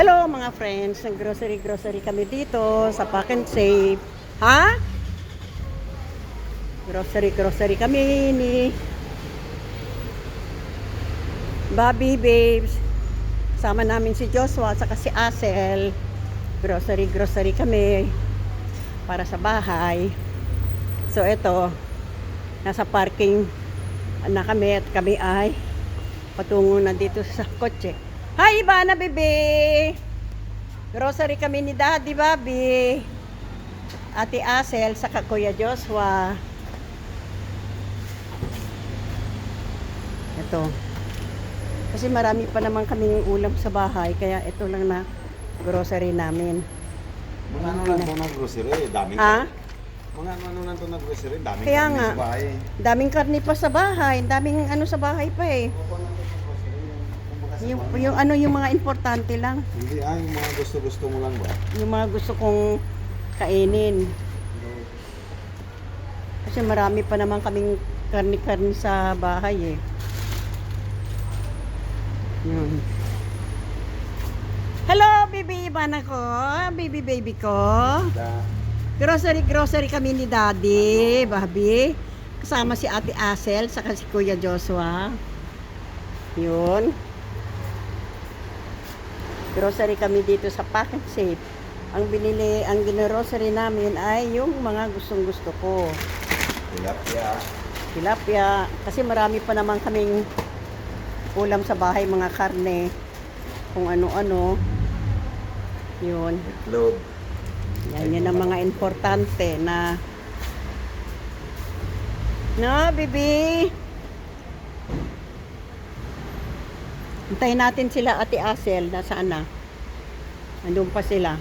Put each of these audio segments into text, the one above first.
Hello mga friends, nag-grocery kami dito sa Pack and Save. Ha? Grocery kami ni Bobby Babes. Sama namin si Joshua at si Asel. Grocery kami para sa bahay. So ito, nasa parking na kami at kami ay patungo na dito sa kotse. Hi, Ivana, bebe! Grocery kami ni Daddy Bobby, Ate Asel, saka Kuya Joshua. Ito. Kasi marami pa naman kaming ulam sa bahay, kaya ito lang na grocery namin. Mga ano lang ito ng grocery, daming Ha? Mga ano lang ito ng grocery, daming Kaya karne nga, sa bahay. daming karne pa sa bahay, daming ano sa bahay pa eh. Yung mga importante lang. Hindi yung mga gusto-gusto mo lang ba? Yung mga gusto kong kainin. Kasi marami pa naman kaming karni-karni sa bahay eh. Yun. Hello, baby Ivana ko. Baby ko. Grocery kami ni Daddy, Bobby. Kasama si Ate Asel, saka si Kuya Joshua. Yun. Grocery kami dito sa Pack and Save. Ang ginogrocery namin ay yung mga gustong-gusto ko. Tilapia. Kasi marami pa naman kaming ulam sa bahay, mga karne. Kung ano-ano. Yun. Itlog. Yan ang mga importante na baby. Hintayin natin sila, Ate Asel. Nasaan na? Nandun pa sila.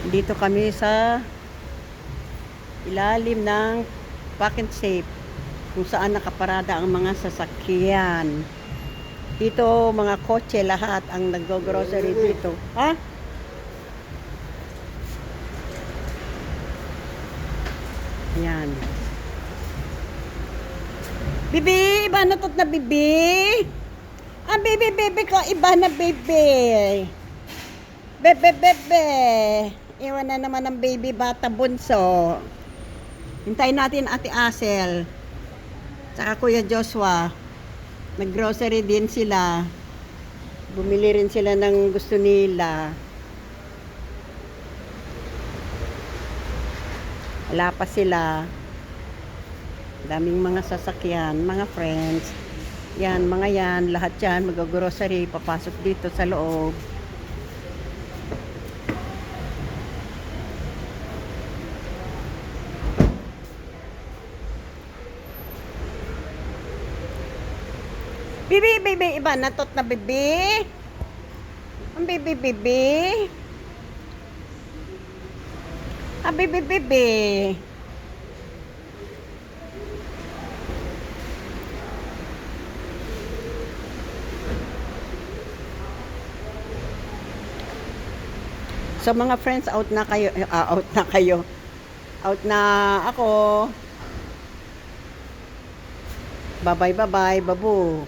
Dito kami sa ilalim ng Pack and Save, kung saan nakaparada ang mga sasakyan. Dito, mga kotse lahat ang nag-grocery dito. Ha? Yan. Bibi, iba na tot na bibi. Ah, bibi ko, iba na bibi. Bebe. Iwan na naman ng baby bata bunso. Hintayin natin Ate Asel. Saka Kuya Joshua. Nag-grocery din sila. Bumili rin sila ng gusto nila. Wala pa sila. Daming mga sasakyan, mga friends. Yan, mga yan, lahat yan, mag-grocery, papasok dito sa loob. Bibi, iba natot na bibi. Ang bibi. Ah, bibi. So mga friends, out na ako. Bye, babu.